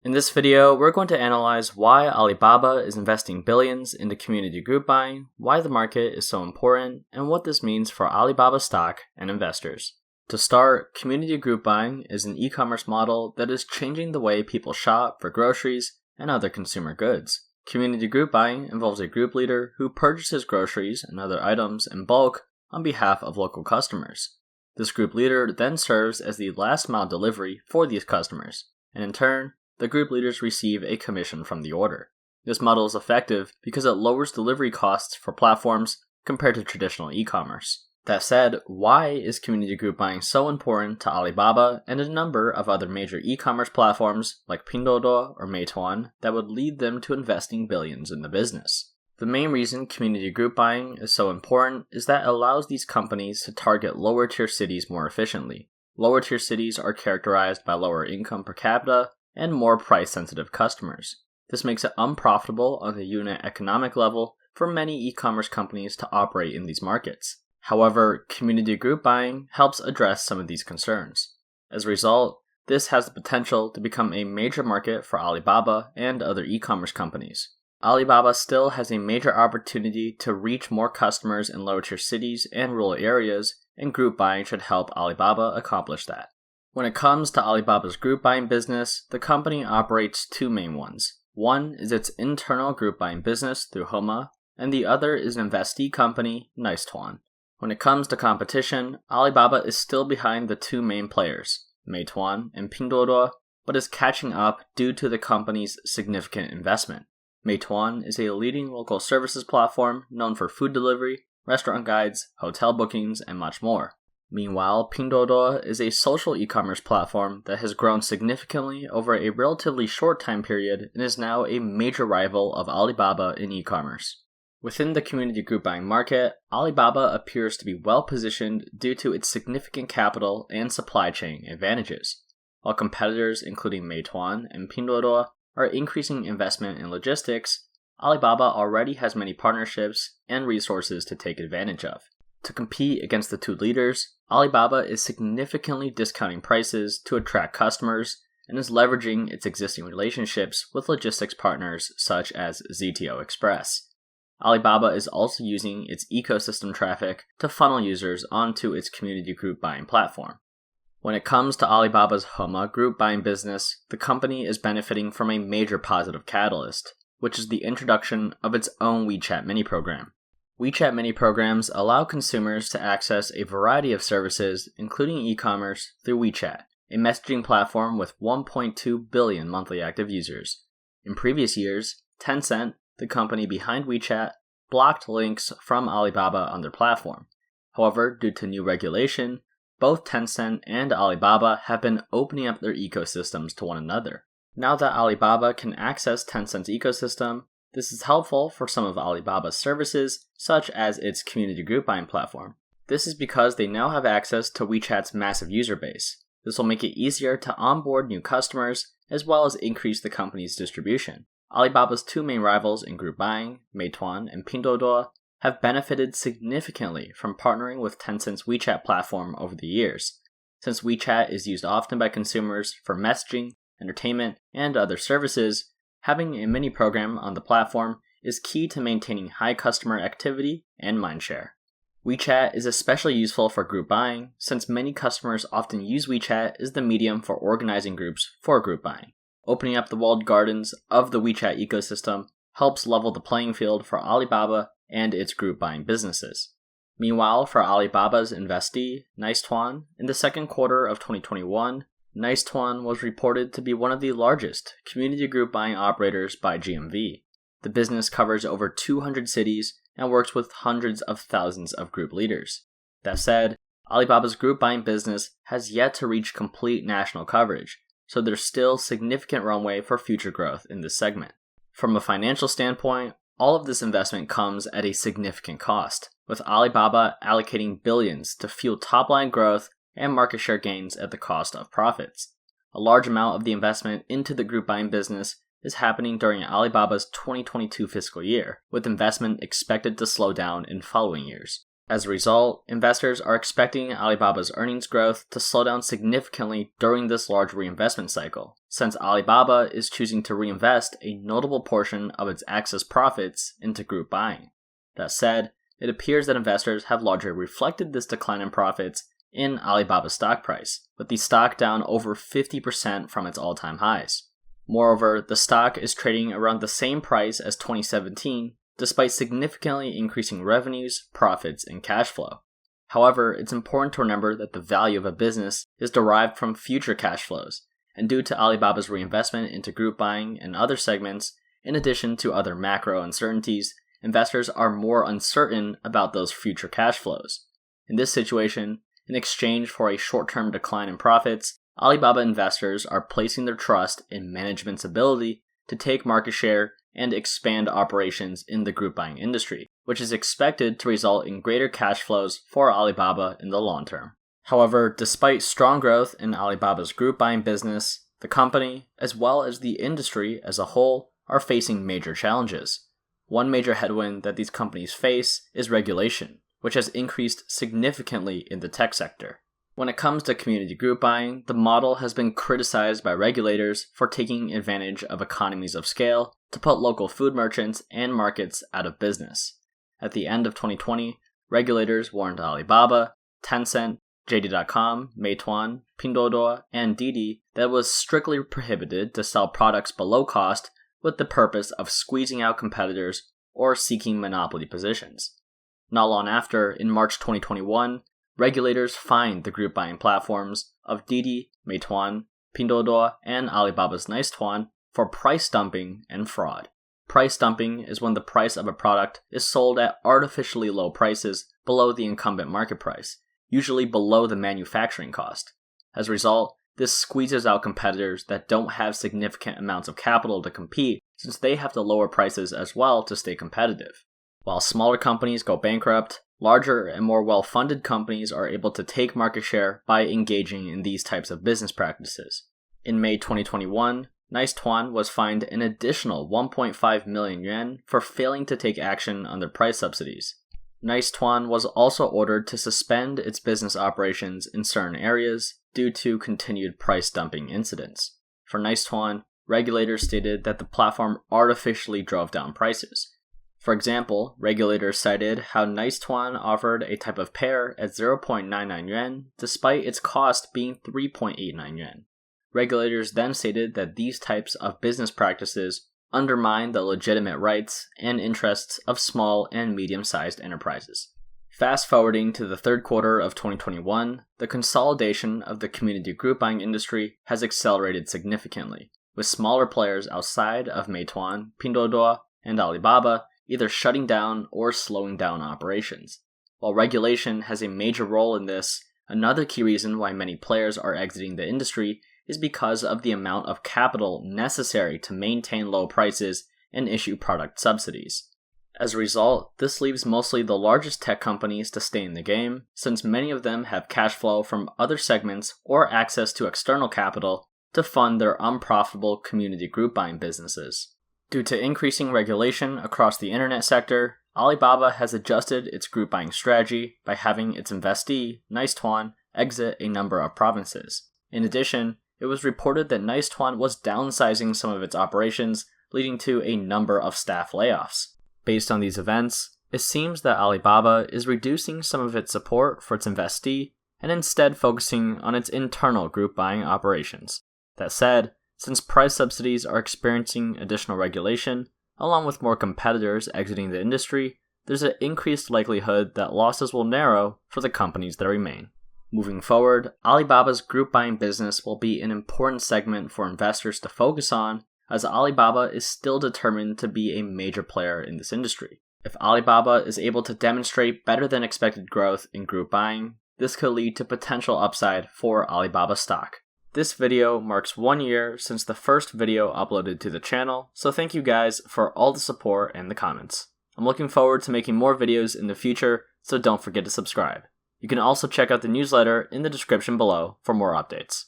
In this video, we're going to analyze why Alibaba is investing billions into community group buying, why the market is so important, and what this means for Alibaba stock and investors. To start, community group buying is an e-commerce model that is changing the way people shop for groceries and other consumer goods. Community group buying involves a group leader who purchases groceries and other items in bulk on behalf of local customers. This group leader then serves as the last mile delivery for these customers, and in turn, the group leaders receive a commission from the order. This model is effective because it lowers delivery costs for platforms compared to traditional e-commerce. That said, why is community group buying so important to Alibaba and a number of other major e-commerce platforms like Pinduoduo or Meituan that would lead them to investing billions in the business? The main reason community group buying is so important is that it allows these companies to target lower tier cities more efficiently. Lower tier cities are characterized by lower income per capita and more price-sensitive customers. This makes it unprofitable on the unit economic level for many e-commerce companies to operate in these markets. However, community group buying helps address some of these concerns. As a result, this has the potential to become a major market for Alibaba and other e-commerce companies. Alibaba still has a major opportunity to reach more customers in lower-tier cities and rural areas, and group buying should help Alibaba accomplish that. When it comes to Alibaba's group buying business, the company operates two main ones. One is its internal group buying business through Hema, and the other is an investee company, Nicetuan. When it comes to competition, Alibaba is still behind the two main players, Meituan and Pinduoduo, but is catching up due to the company's significant investment. Meituan is a leading local services platform known for food delivery, restaurant guides, hotel bookings, and much more. Meanwhile, Pinduoduo is a social e-commerce platform that has grown significantly over a relatively short time period and is now a major rival of Alibaba in e-commerce. Within the community group buying market, Alibaba appears to be well positioned due to its significant capital and supply chain advantages. While competitors including Meituan and Pinduoduo are increasing investment in logistics, Alibaba already has many partnerships and resources to take advantage of. To compete against the two leaders, Alibaba is significantly discounting prices to attract customers and is leveraging its existing relationships with logistics partners such as ZTO Express. Alibaba is also using its ecosystem traffic to funnel users onto its community group buying platform. When it comes to Alibaba's Hema group buying business, the company is benefiting from a major positive catalyst, which is the introduction of its own WeChat mini program. WeChat mini programs allow consumers to access a variety of services, including e-commerce, through WeChat, a messaging platform with 1.2 billion monthly active users. In previous years, Tencent, the company behind WeChat, blocked links from Alibaba on their platform. However, due to new regulation, both Tencent and Alibaba have been opening up their ecosystems to one another. Now that Alibaba can access Tencent's ecosystem, this is helpful for some of Alibaba's services, such as its community group buying platform. This is because they now have access to WeChat's massive user base. This will make it easier to onboard new customers, as well as increase the company's distribution. Alibaba's two main rivals in group buying, Meituan and Pinduoduo, have benefited significantly from partnering with Tencent's WeChat platform over the years. Since WeChat is used often by consumers for messaging, entertainment, and other services, having a mini program on the platform is key to maintaining high customer activity and mindshare. WeChat is especially useful for group buying, since many customers often use WeChat as the medium for organizing groups for group buying. Opening up the walled gardens of the WeChat ecosystem helps level the playing field for Alibaba and its group buying businesses. Meanwhile, for Alibaba's investee, Nicetuan, in the second quarter of 2021, Nicetuan was reported to be one of the largest community group buying operators by GMV. The business covers over 200 cities and works with hundreds of thousands of group leaders. That said, Alibaba's group buying business has yet to reach complete national coverage, so there's still significant runway for future growth in this segment. From a financial standpoint, all of this investment comes at a significant cost, with Alibaba allocating billions to fuel top-line growth and market share gains at the cost of profits. A large amount of the investment into the group buying business is happening during Alibaba's 2022 fiscal year, with investment expected to slow down in following years. As a result, investors are expecting Alibaba's earnings growth to slow down significantly during this large reinvestment cycle, since Alibaba is choosing to reinvest a notable portion of its excess profits into group buying. That said, it appears that investors have largely reflected this decline in profits in Alibaba's stock price, with the stock down over 50% from its all-time highs. Moreover, the stock is trading around the same price as 2017, despite significantly increasing revenues, profits, and cash flow. However, it's important to remember that the value of a business is derived from future cash flows, and due to Alibaba's reinvestment into group buying and other segments, in addition to other macro uncertainties, investors are more uncertain about those future cash flows. In this situation, in exchange for a short-term decline in profits, Alibaba investors are placing their trust in management's ability to take market share and expand operations in the group buying industry, which is expected to result in greater cash flows for Alibaba in the long term. However, despite strong growth in Alibaba's group buying business, the company, as well as the industry as a whole, are facing major challenges. One major headwind that these companies face is regulation, which has increased significantly in the tech sector. When it comes to community group buying, the model has been criticized by regulators for taking advantage of economies of scale to put local food merchants and markets out of business. At the end of 2020, regulators warned Alibaba, Tencent, JD.com, Meituan, Pinduoduo, and Didi that it was strictly prohibited to sell products below cost with the purpose of squeezing out competitors or seeking monopoly positions. Not long after, in March 2021, regulators fined the group buying platforms of Didi, Meituan, Pinduoduo, and Alibaba's Nicetuan for price dumping and fraud. Price dumping is when the price of a product is sold at artificially low prices below the incumbent market price, usually below the manufacturing cost. As a result, this squeezes out competitors that don't have significant amounts of capital to compete, since they have to lower prices as well to stay competitive. While smaller companies go bankrupt, larger and more well-funded companies are able to take market share by engaging in these types of business practices. In May 2021, Nicetuan was fined an additional 1.5 million yuan for failing to take action on their price subsidies. Nicetuan was also ordered to suspend its business operations in certain areas due to continued price dumping incidents. For Nicetuan, regulators stated that the platform artificially drove down prices. For example, regulators cited how Nicetuan offered a type of pear at 0.99 yuan despite its cost being 3.89 yuan. Regulators then stated that these types of business practices undermine the legitimate rights and interests of small and medium-sized enterprises. Fast forwarding to the third quarter of 2021, the consolidation of the community group buying industry has accelerated significantly, with smaller players outside of Meituan, Pinduoduo, and Alibaba either shutting down or slowing down operations. While regulation has a major role in this, another key reason why many players are exiting the industry is because of the amount of capital necessary to maintain low prices and issue product subsidies. As a result, this leaves mostly the largest tech companies to stay in the game, since many of them have cash flow from other segments or access to external capital to fund their unprofitable community group buying businesses. Due to increasing regulation across the internet sector, Alibaba has adjusted its group buying strategy by having its investee, Nicetuan, exit a number of provinces. In addition, it was reported that Nicetuan was downsizing some of its operations, leading to a number of staff layoffs. Based on these events, it seems that Alibaba is reducing some of its support for its investee and instead focusing on its internal group buying operations. That said, since price subsidies are experiencing additional regulation, along with more competitors exiting the industry, there's an increased likelihood that losses will narrow for the companies that remain. Moving forward, Alibaba's group buying business will be an important segment for investors to focus on, as Alibaba is still determined to be a major player in this industry. If Alibaba is able to demonstrate better than expected growth in group buying, this could lead to potential upside for Alibaba stock. This video marks 1 year since the first video uploaded to the channel, so thank you guys for all the support and the comments. I'm looking forward to making more videos in the future, so don't forget to subscribe. You can also check out the newsletter in the description below for more updates.